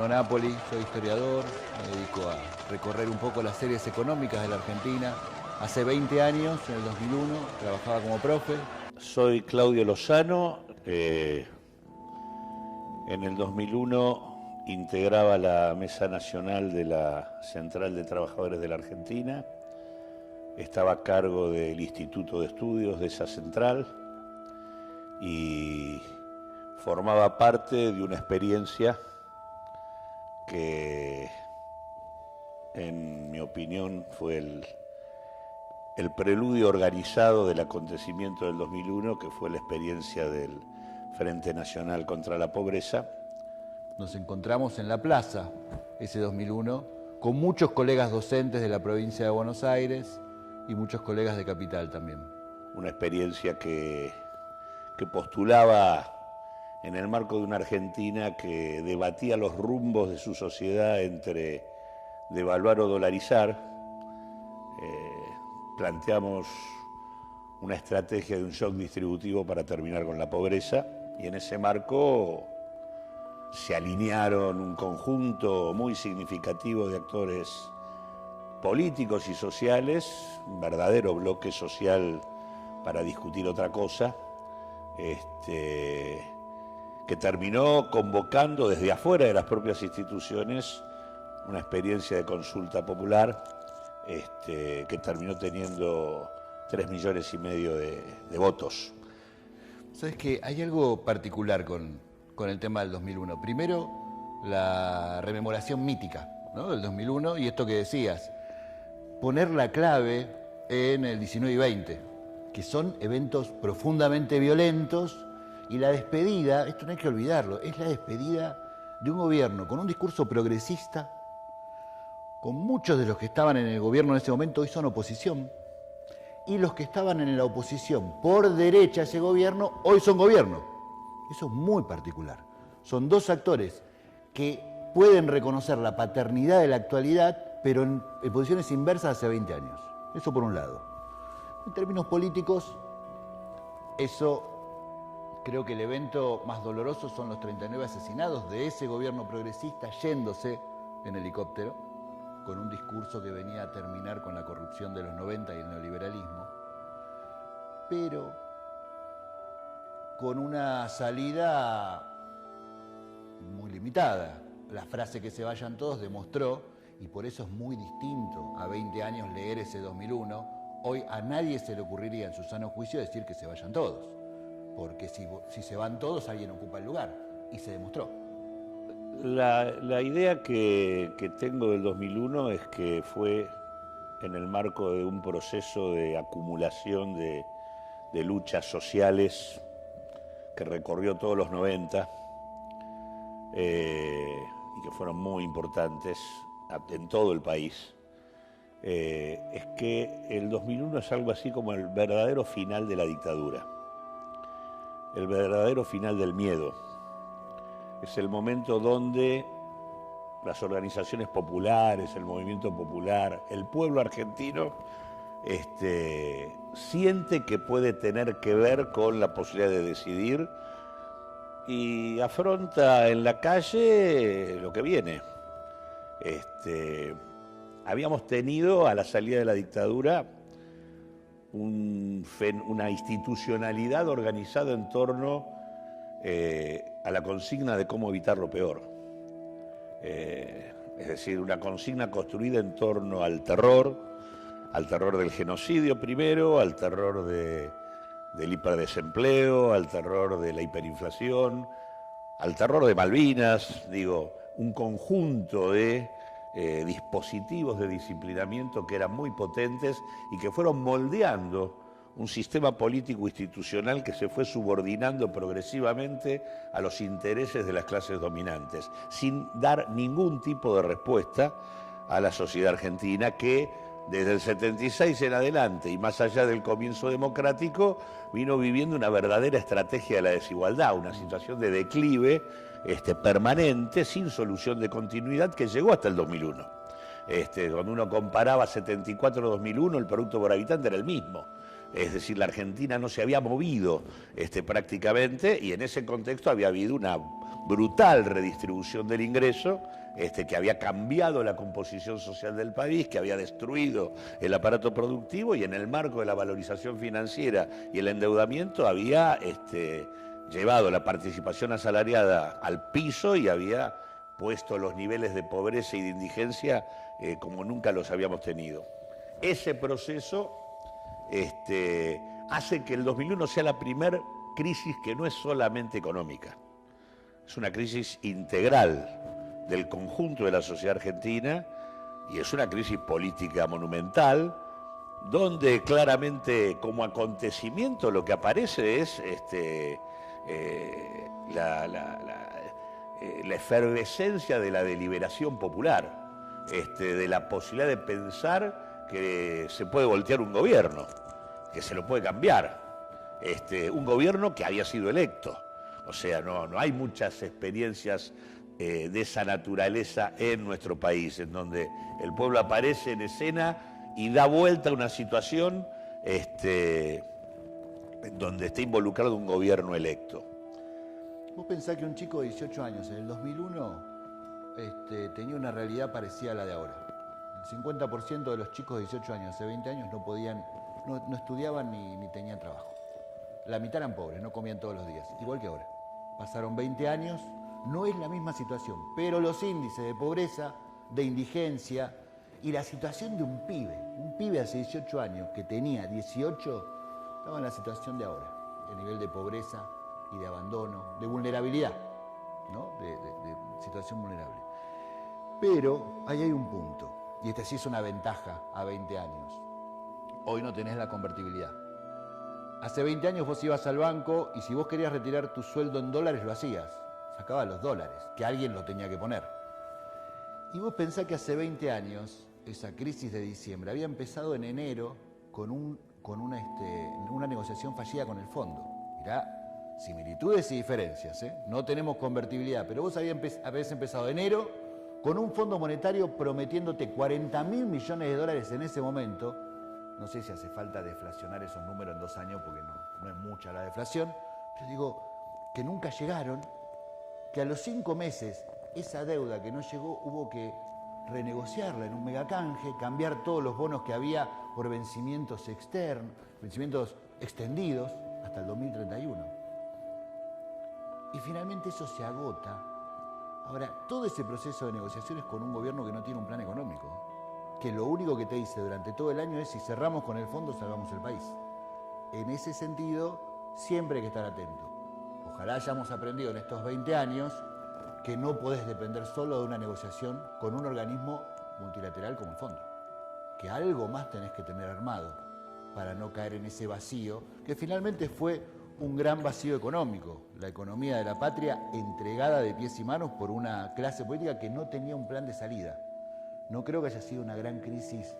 Fernando Napoli, soy historiador, me dedico a recorrer un poco las series económicas de la Argentina. Hace 20 años, en el 2001, trabajaba como profe. Soy Claudio Lozano, en el 2001 integraba la Mesa Nacional de la Central de Trabajadores de la Argentina, estaba a cargo del Instituto de Estudios de esa central y formaba parte de una experiencia que, en mi opinión, fue el preludio organizado del acontecimiento del 2001, que fue la experiencia del Frente Nacional contra la Pobreza. Nos encontramos en la plaza, ese 2001, con muchos colegas docentes de la provincia de Buenos Aires y muchos colegas de Capital también. Una experiencia que postulaba en el marco de una Argentina que debatía los rumbos de su sociedad entre devaluar o dolarizar. Planteamos una estrategia de un shock distributivo para terminar con la pobreza y en ese marco se alinearon un conjunto muy significativo de actores políticos y sociales, un verdadero bloque social para discutir otra cosa, que terminó convocando desde afuera de las propias instituciones una experiencia de consulta popular que terminó teniendo 3,5 millones de votos. Sabes que hay algo particular con el tema del 2001. Primero, la rememoración mítica, ¿no?, del 2001, y esto que decías, poner la clave en el 19 y 20, que son eventos profundamente violentos, y la despedida, esto no hay que olvidarlo, es la despedida de un gobierno con un discurso progresista, con muchos de los que estaban en el gobierno en ese momento hoy son oposición, y los que estaban en la oposición por derecha a ese gobierno hoy son gobierno. Eso es muy particular. Son dos actores que pueden reconocer la paternidad de la actualidad, pero en posiciones inversas hace 20 años. Eso por un lado. En términos políticos, creo que el evento más doloroso son los 39 asesinados de ese gobierno progresista yéndose en helicóptero, con un discurso que venía a terminar con la corrupción de los 90 y el neoliberalismo, pero con una salida muy limitada. La frase "que se vayan todos" demostró, y por eso es muy distinto a 20 años leer ese 2001, hoy a nadie se le ocurriría en su sano juicio decir que se vayan todos, porque si se van todos alguien ocupa el lugar, y se demostró. La idea que tengo del 2001 es que fue en el marco de un proceso de acumulación de luchas sociales que recorrió todos los 90 y que fueron muy importantes en todo el país. Es que el 2001 es algo así como el verdadero final de la dictadura, el verdadero final del miedo. Es el momento donde las organizaciones populares, el movimiento popular, el pueblo argentino siente que puede tener que ver con la posibilidad de decidir y afronta en la calle lo que viene. Habíamos tenido a la salida de la dictadura una institucionalidad organizada en torno a la consigna de cómo evitar lo peor. Es decir, una consigna construida en torno al terror del genocidio primero, al terror del hiperdesempleo, al terror de la hiperinflación, al terror de Malvinas, un conjunto de dispositivos de disciplinamiento que eran muy potentes y que fueron moldeando un sistema político institucional que se fue subordinando progresivamente a los intereses de las clases dominantes, sin dar ningún tipo de respuesta a la sociedad argentina que desde el 76 en adelante y más allá del comienzo democrático vino viviendo una verdadera estrategia de la desigualdad, una situación de declive permanente, sin solución de continuidad, que llegó hasta el 2001. Cuando uno comparaba 74-2001, el producto por habitante era el mismo. Es decir, la Argentina no se había movido prácticamente, y en ese contexto había habido una brutal redistribución del ingreso, que había cambiado la composición social del país, que había destruido el aparato productivo, y en el marco de la valorización financiera y el endeudamiento había llevado la participación asalariada al piso y había puesto los niveles de pobreza y de indigencia como nunca los habíamos tenido. Ese proceso hace que el 2001 sea la primer crisis que no es solamente económica, es una crisis integral del conjunto de la sociedad argentina y es una crisis política monumental, donde claramente como acontecimiento lo que aparece es la efervescencia de la deliberación popular, de la posibilidad de pensar que se puede voltear un gobierno, que se lo puede cambiar, un gobierno que había sido electo. O sea, no hay muchas experiencias de esa naturaleza en nuestro país, en donde el pueblo aparece en escena y da vuelta a una situación en donde está involucrado un gobierno electo. ¿Vos pensás que un chico de 18 años en el 2001 tenía una realidad parecida a la de ahora? El 50% de los chicos de 18 años, hace 20 años, no estudiaban ni tenían trabajo. La mitad eran pobres, no comían todos los días, igual que ahora. Pasaron 20 años, no es la misma situación, pero los índices de pobreza, de indigencia y la situación de un pibe hace 18 años que tenía 18, estaba en la situación de ahora, el nivel de pobreza y de abandono, de vulnerabilidad, ¿no? de situación vulnerable. Pero ahí hay un punto, y sí es una ventaja a 20 años. Hoy no tenés la convertibilidad. Hace 20 años vos ibas al banco y si vos querías retirar tu sueldo en dólares lo hacías, sacabas los dólares, que alguien lo tenía que poner. Y vos pensás que hace 20 años, esa crisis de diciembre, había empezado en enero con una negociación fallida con el fondo. Mirá, similitudes y diferencias, ¿eh? No tenemos convertibilidad, pero vos habías empezado enero con un fondo monetario prometiéndote 40.000 millones de dólares en ese momento. No sé si hace falta deflacionar esos números en 2 años porque no es mucha la deflación, pero digo que nunca llegaron, que a los 5 meses esa deuda que no llegó hubo que renegociarla en un megacanje, cambiar todos los bonos que había por vencimientos externos, vencimientos extendidos hasta el 2031. Y finalmente eso se agota. Ahora, todo ese proceso de negociación es con un gobierno que no tiene un plan económico, que lo único que te dice durante todo el año es si cerramos con el fondo, salvamos el país. En ese sentido, siempre hay que estar atento. Ojalá hayamos aprendido en estos 20 años que no podés depender solo de una negociación con un organismo multilateral como el fondo. Que algo más tenés que tener armado para no caer en ese vacío, que finalmente fue un gran vacío económico, la economía de la patria entregada de pies y manos por una clase política que no tenía un plan de salida. No creo que haya sido una gran crisis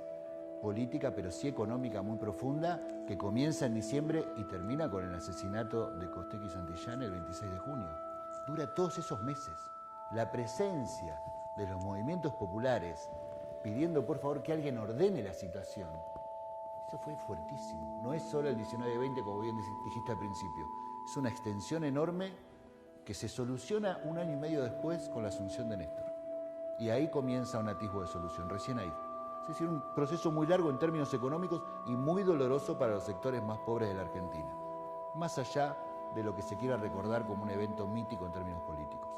política, pero sí económica muy profunda, que comienza en diciembre y termina con el asesinato de Costec y Santillán el 26 de junio. Dura todos esos meses. La presencia de los movimientos populares pidiendo por favor que alguien ordene la situación, eso fue fuertísimo. No es solo el 19-20, como bien dijiste al principio, es una extensión enorme que se soluciona 1 año y medio después con la asunción de Néstor. Y ahí comienza un atisbo de solución, recién ahí. Es decir, un proceso muy largo en términos económicos y muy doloroso para los sectores más pobres de la Argentina. Más allá de lo que se quiera recordar como un evento mítico en términos políticos.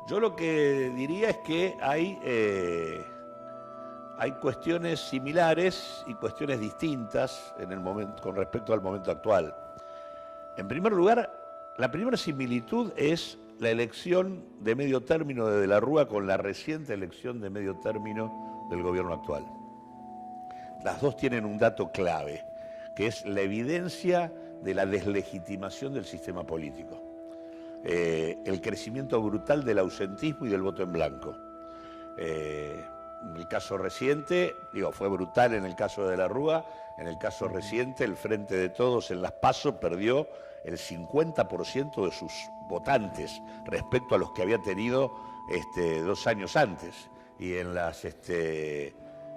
Yo lo que diría es que hay cuestiones similares y cuestiones distintas en el momento, con respecto al momento actual. En primer lugar, la primera similitud es la elección de medio término de la Rúa con la reciente elección de medio término del gobierno actual. Las dos tienen un dato clave, que es la evidencia de la deslegitimación del sistema político. El crecimiento brutal del ausentismo y del voto en blanco. En el caso reciente, fue brutal en el caso de la Rúa, en el caso reciente el Frente de Todos en las PASO perdió el 50% de sus votantes respecto a los que había tenido 2 años antes. Y en las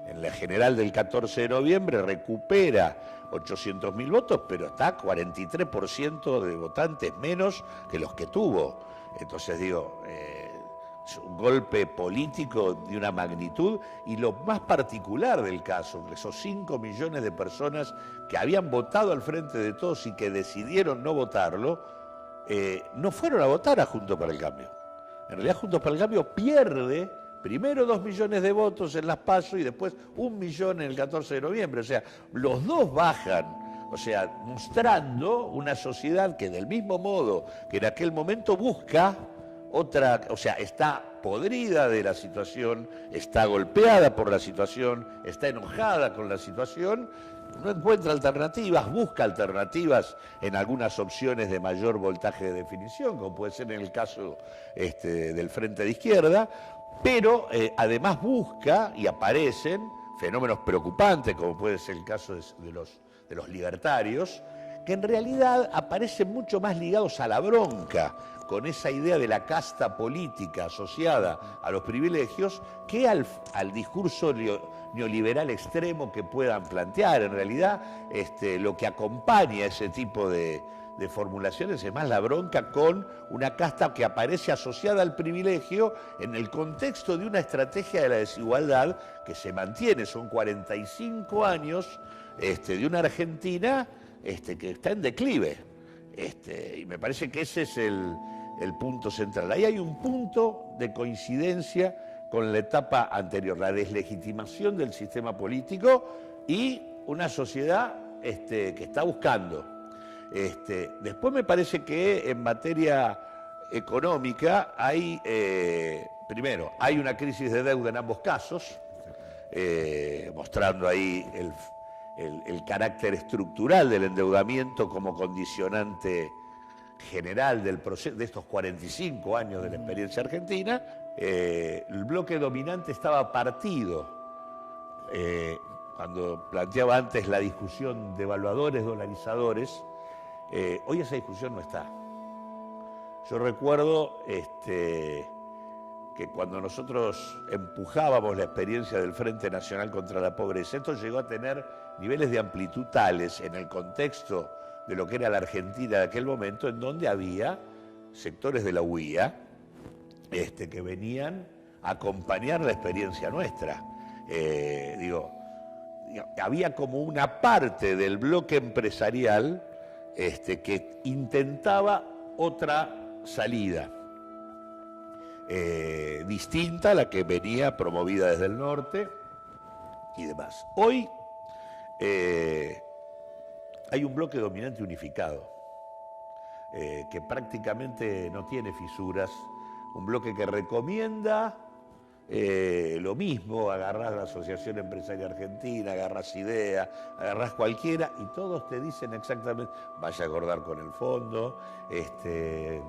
en la general del 14 de noviembre recupera 800.000 votos, pero está 43% de votantes menos que los que tuvo. Entonces digo, es un golpe político de una magnitud, y lo más particular del caso, esos 5 millones de personas que habían votado al Frente de Todos y que decidieron no votarlo, no fueron a votar a Juntos para el Cambio. En realidad Juntos para el Cambio pierde primero 2 millones de votos en las PASO y después 1 millón en el 14 de noviembre. O sea, los dos bajan, o sea, mostrando una sociedad que del mismo modo que en aquel momento busca otra, o sea, está podrida de la situación, está golpeada por la situación, está enojada con la situación, no encuentra alternativas, busca alternativas en algunas opciones de mayor voltaje de definición, como puede ser en el caso del Frente de Izquierda, pero además busca, y aparecen fenómenos preocupantes, como puede ser el caso de los libertarios, que en realidad aparecen mucho más ligados a la bronca, con esa idea de la casta política asociada a los privilegios, que al discurso neoliberal extremo que puedan plantear. En realidad, lo que acompaña ese tipo de formulaciones es más la bronca con una casta que aparece asociada al privilegio en el contexto de una estrategia de la desigualdad que se mantiene. Son 45 años de una Argentina que está en declive. Y me parece que ese es el punto central. Ahí hay un punto de coincidencia con la etapa anterior, la deslegitimación del sistema político y una sociedad que está buscando. Después me parece que en materia económica hay, primero, hay una crisis de deuda en ambos casos, mostrando ahí el carácter estructural del endeudamiento como condicionante general del proceso de estos 45 años de la experiencia argentina. El bloque dominante estaba partido. Cuando planteaba antes la discusión de evaluadores, dolarizadores, hoy esa discusión no está. Yo recuerdo que cuando nosotros empujábamos la experiencia del Frente Nacional contra la Pobreza, esto llegó a tener niveles de amplitud tales en el contexto de lo que era la Argentina de aquel momento, en donde había sectores de la UIA que venían a acompañar la experiencia nuestra. Había como una parte del bloque empresarial que intentaba otra salida, distinta a la que venía promovida desde el norte y demás. Hoy hay un bloque dominante unificado, que prácticamente no tiene fisuras, un bloque que recomienda lo mismo. Agarrás la Asociación Empresaria Argentina, agarrás IDEA, agarrás cualquiera y todos te dicen exactamente, vaya a acordar con el fondo,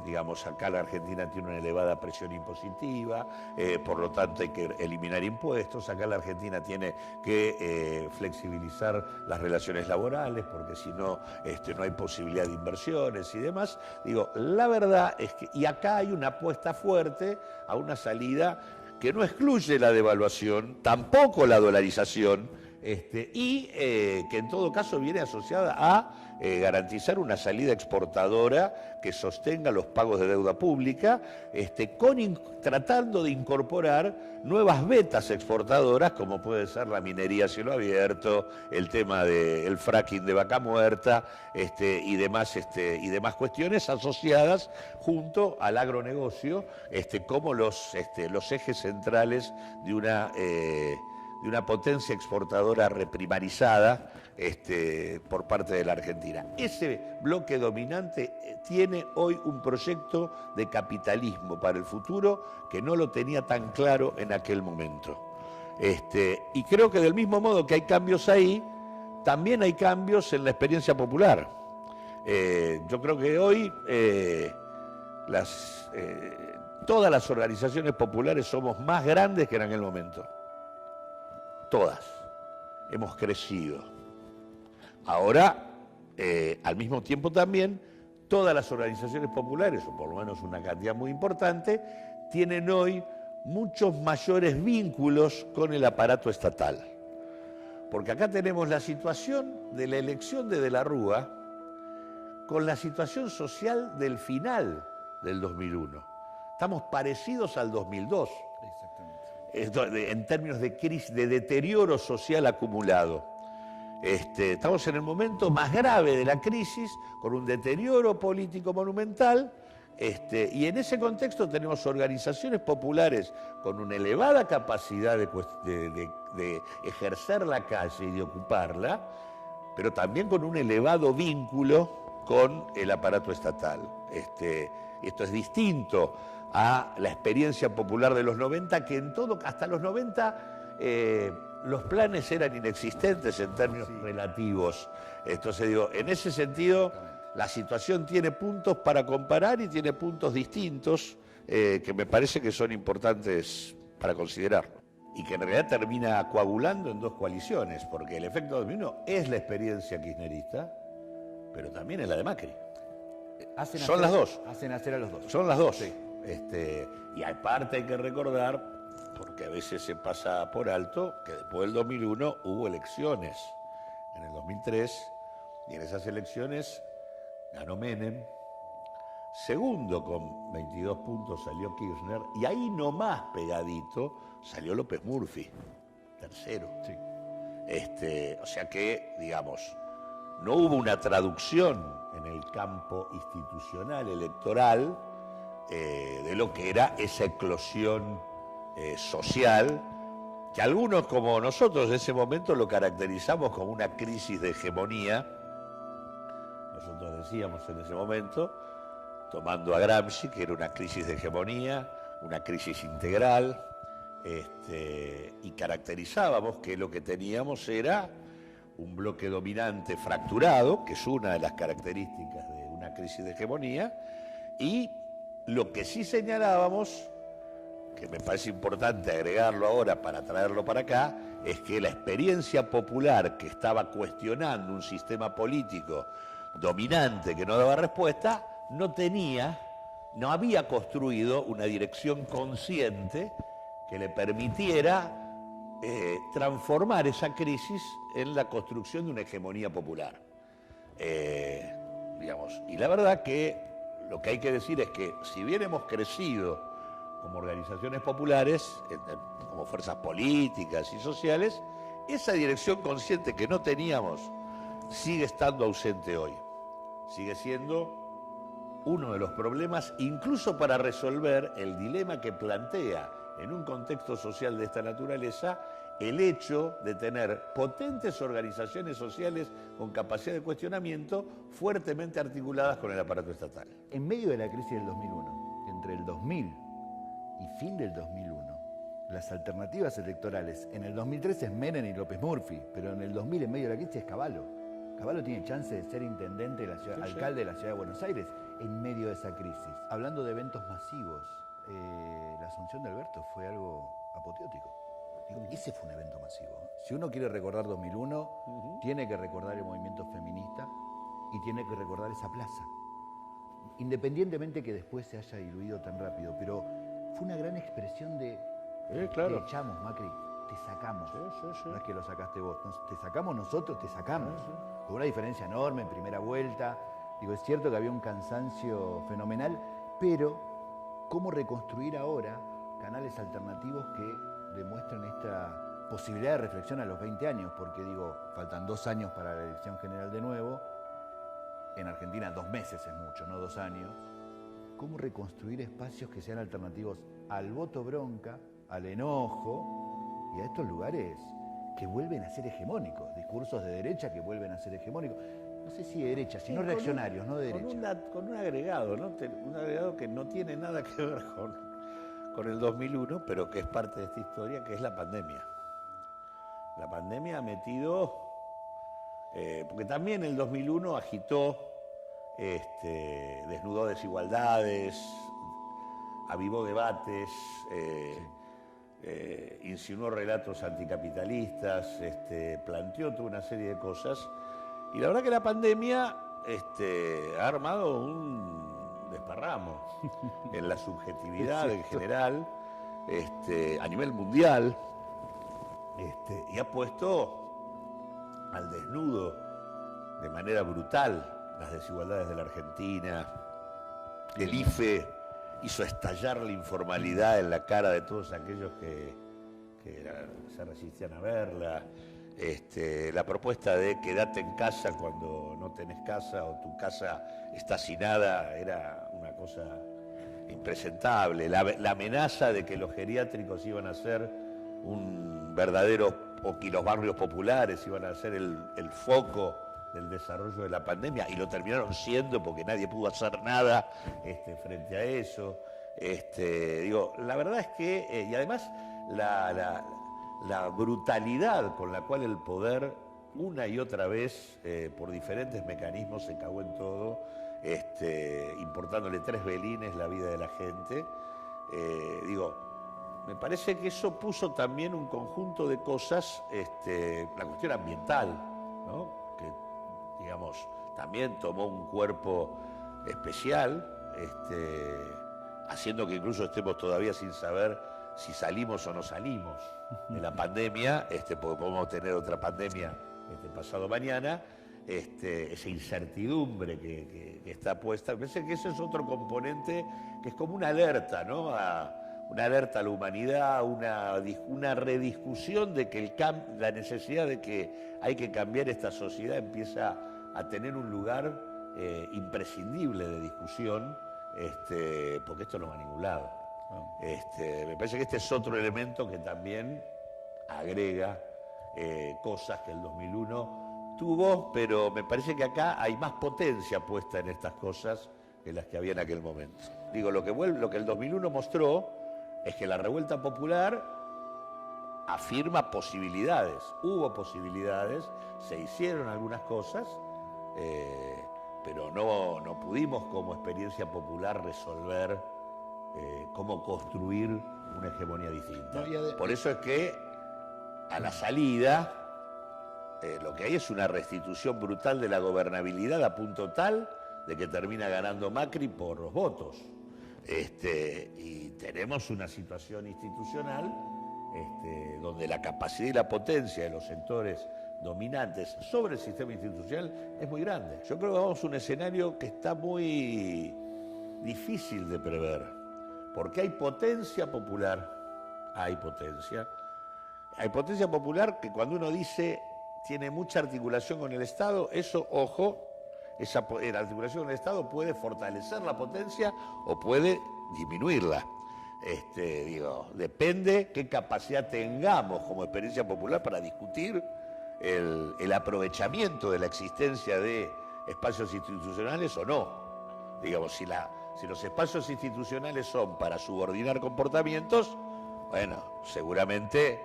digamos, acá la Argentina tiene una elevada presión impositiva, por lo tanto hay que eliminar impuestos, acá la Argentina tiene que flexibilizar las relaciones laborales porque si no, no hay posibilidad de inversiones y demás. Digo, la verdad es que, y acá hay una apuesta fuerte a una salida que no excluye la devaluación, tampoco la dolarización, y que en todo caso viene asociada a garantizar una salida exportadora que sostenga los pagos de deuda pública, tratando de incorporar nuevas vetas exportadoras, como puede ser la minería a cielo abierto, el tema del fracking de Vaca Muerta, y demás cuestiones asociadas junto al agronegocio, como los ejes centrales de una potencia exportadora reprimarizada por parte de la Argentina. Ese bloque dominante tiene hoy un proyecto de capitalismo para el futuro que no lo tenía tan claro en aquel momento. Y creo que del mismo modo que hay cambios ahí, también hay cambios en la experiencia popular. Yo creo que hoy todas las organizaciones populares somos más grandes que en aquel momento. Todas. Hemos crecido. Ahora, al mismo tiempo también, todas las organizaciones populares, o por lo menos una cantidad muy importante, tienen hoy muchos mayores vínculos con el aparato estatal. Porque acá tenemos la situación de la elección de la Rúa con la situación social del final del 2001. Estamos parecidos al 2002. Exactamente. En términos de crisis, de deterioro social acumulado. Estamos en el momento más grave de la crisis, con un deterioro político monumental, y en ese contexto tenemos organizaciones populares con una elevada capacidad de ejercer la calle y de ocuparla, pero también con un elevado vínculo con el aparato estatal. Esto es distinto a la experiencia popular de los 90, que hasta los 90 los planes eran inexistentes en términos relativos. Entonces digo, en ese sentido, la situación tiene puntos para comparar y tiene puntos distintos que me parece que son importantes para considerar. Y que en realidad termina coagulando en dos coaliciones, porque el efecto 2001 es la experiencia kirchnerista, pero también es la de Macri. Son las dos. Hacen hacer a los dos. Son las dos. Sí. Y aparte hay que recordar, porque a veces se pasa por alto, que después del 2001 hubo elecciones en el 2003, y en esas elecciones ganó Menem. Segundo, con 22 puntos salió Kirchner, y ahí nomás pegadito salió López Murphy, tercero. Sí. O sea que, digamos, no hubo una traducción en el campo institucional electoral de lo que era esa eclosión social, que algunos como nosotros en ese momento lo caracterizamos como una crisis de hegemonía. Nosotros decíamos en ese momento, tomando a Gramsci, que era una crisis de hegemonía, una crisis integral, y caracterizábamos que lo que teníamos era un bloque dominante fracturado, que es una de las características de una crisis de hegemonía, y lo que sí señalábamos, que me parece importante agregarlo ahora para traerlo para acá, es que la experiencia popular que estaba cuestionando un sistema político dominante que no daba respuesta, no había construido una dirección consciente que le permitiera transformar esa crisis en la construcción de una hegemonía popular. Y la verdad que lo que hay que decir es que si bien hemos crecido como organizaciones populares, como fuerzas políticas y sociales, esa dirección consciente que no teníamos sigue estando ausente hoy. Sigue siendo uno de los problemas, incluso para resolver el dilema que plantea en un contexto social de esta naturaleza el hecho de tener potentes organizaciones sociales con capacidad de cuestionamiento fuertemente articuladas con el aparato estatal. En medio de la crisis del 2001, entre el 2000 y fin del 2001, las alternativas electorales, en el 2003 es Menem y López Murphy, pero en el 2000, en medio de la crisis, es Cavallo. Cavallo tiene chance de ser intendente de la ciudad, alcalde de la ciudad de Buenos Aires, en medio de esa crisis. Hablando de eventos masivos, la asunción de Alberto fue algo apoteótico. Digo, ese fue un evento masivo. Si uno quiere recordar 2001, tiene que recordar el movimiento feminista y tiene que recordar esa plaza. Independientemente que después se haya diluido tan rápido, pero fue una gran expresión de claro. te echamos, Macri, te sacamos. No es que lo sacaste vos, te sacamos nosotros, te sacamos. Con una diferencia enorme en primera vuelta. Digo, es cierto que había un cansancio fenomenal, pero ¿cómo reconstruir ahora canales alternativos que demuestren esta posibilidad de reflexión a los 20 años? Porque digo, faltan 2 años para la elección general de nuevo. En Argentina 2 meses es mucho, no 2 años. ¿Cómo reconstruir espacios que sean alternativos al voto bronca, al enojo y a estos lugares que vuelven a ser hegemónicos? Discursos de derecha que vuelven a ser hegemónicos. No sé si de derecha, sino reaccionarios, no de derecha. Con un agregado, ¿no? Un agregado que no tiene nada que ver con el 2001, pero que es parte de esta historia, que es la pandemia. La pandemia ha metido, porque también el 2001 agitó, desnudó desigualdades, avivó debates, insinuó relatos anticapitalistas, planteó toda una serie de cosas. Y la verdad que la pandemia ha armado un desparramo en la subjetividad en general, a nivel mundial, y ha puesto al desnudo de manera brutal las desigualdades de la Argentina. El IFE hizo estallar la informalidad en la cara de todos aquellos que se resistían a verla. La propuesta de quedate en casa cuando no tenés casa o tu casa está hacinada era una cosa impresentable. La amenaza de que los geriátricos iban a ser un verdadero, o que los barrios populares iban a ser el foco del desarrollo de la pandemia, y lo terminaron siendo porque nadie pudo hacer nada frente a eso. La verdad es que, y además la brutalidad con la cual el poder una y otra vez, por diferentes mecanismos, se cagó en todo, importándole 3 velines la vida de la gente. Me parece que eso puso también un conjunto de cosas, la cuestión ambiental, ¿no? Que, digamos, también tomó un cuerpo especial, haciendo que incluso estemos todavía sin saber si salimos o no salimos de la pandemia, porque podemos tener otra pandemia pasado mañana, esa incertidumbre que está puesta. Me parece que ese es otro componente que es como una alerta, ¿no? Una alerta a la humanidad, una rediscusión de que la necesidad de que hay que cambiar esta sociedad empieza a tener un lugar imprescindible de discusión, porque esto no va a ningún lado. Me parece que este es otro elemento que también agrega cosas que el 2001 tuvo, pero me parece que acá hay más potencia puesta en estas cosas que las que había en aquel momento. Digo, lo que el 2001 mostró es que la revuelta popular afirma posibilidades. Hubo posibilidades, se hicieron algunas cosas, pero no pudimos como experiencia popular resolver cómo construir una hegemonía distinta. Por eso es que a la salida lo que hay es una restitución brutal de la gobernabilidad a punto tal de que termina ganando Macri por los votos. Y tenemos una situación institucional donde la capacidad y la potencia de los sectores dominantes sobre el sistema institucional es muy grande. Yo creo que vamos a un escenario que está muy difícil de prever, porque hay potencia popular, hay potencia popular que cuando uno dice tiene mucha articulación con el Estado, eso, ojo, la articulación con el Estado puede fortalecer la potencia o puede disminuirla. Depende qué capacidad tengamos como experiencia popular para discutir el aprovechamiento de la existencia de espacios institucionales o no. Digamos, si los espacios institucionales son para subordinar comportamientos, bueno, seguramente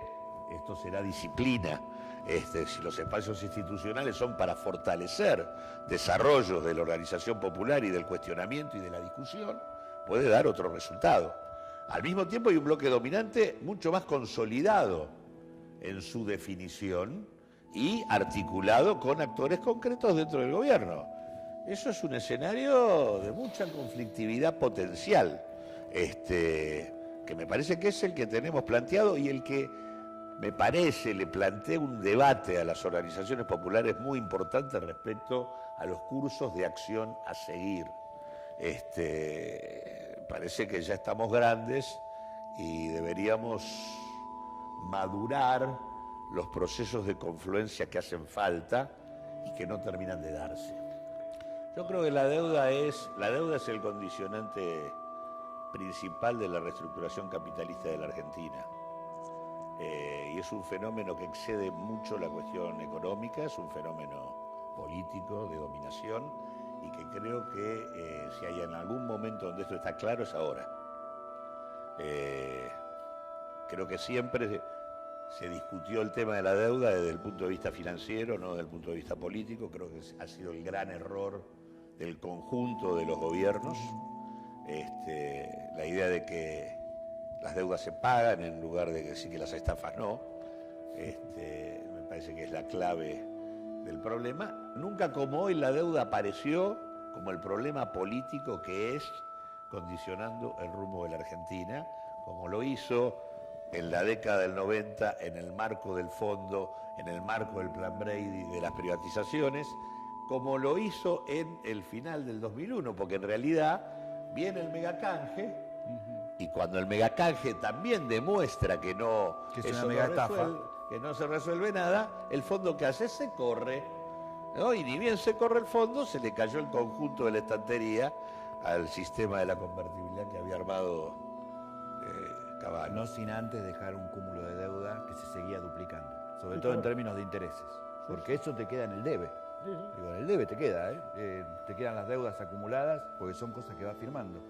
esto será disciplina. Si los espacios institucionales son para fortalecer desarrollos de la organización popular y del cuestionamiento y de la discusión, puede dar otro resultado. Al mismo tiempo hay un bloque dominante mucho más consolidado en su definición y articulado con actores concretos dentro del gobierno. Eso es un escenario de mucha conflictividad potencial, que me parece que es el que tenemos planteado y el que me parece le plantea un debate a las organizaciones populares muy importante respecto a los cursos de acción a seguir. Parece que ya estamos grandes y deberíamos madurar los procesos de confluencia que hacen falta y que no terminan de darse. Yo creo que la deuda es el condicionante principal de la reestructuración capitalista de la Argentina. Y es un fenómeno que excede mucho la cuestión económica, es un fenómeno político, de dominación, y que creo que si hay en algún momento donde esto está claro es ahora. Creo que siempre se discutió el tema de la deuda desde el punto de vista financiero, no desde el punto de vista político. Creo que ha sido el gran error del conjunto de los gobiernos. La idea de que las deudas se pagan en lugar de decir que las estafas no, me parece que es la clave del problema. Nunca como hoy la deuda apareció como el problema político que es condicionando el rumbo de la Argentina, como lo hizo en la década del 90, en el marco del fondo, en el marco del plan Brady, de las privatizaciones, como lo hizo en el final del 2001, porque en realidad viene el megacanje, y cuando el megacanje también demuestra que no, Que es una mega estafa. que no se resuelve nada, el fondo que hace se corre, ¿no? Y ni bien se corre el fondo, se le cayó el conjunto de la estantería al sistema de la convertibilidad que había armado Caballo. No sin antes dejar un cúmulo de deuda que se seguía duplicando, sobre todo en términos de intereses, porque eso te queda en el debe. Digo, en el debe te queda, te quedan las deudas acumuladas porque son cosas que vas firmando.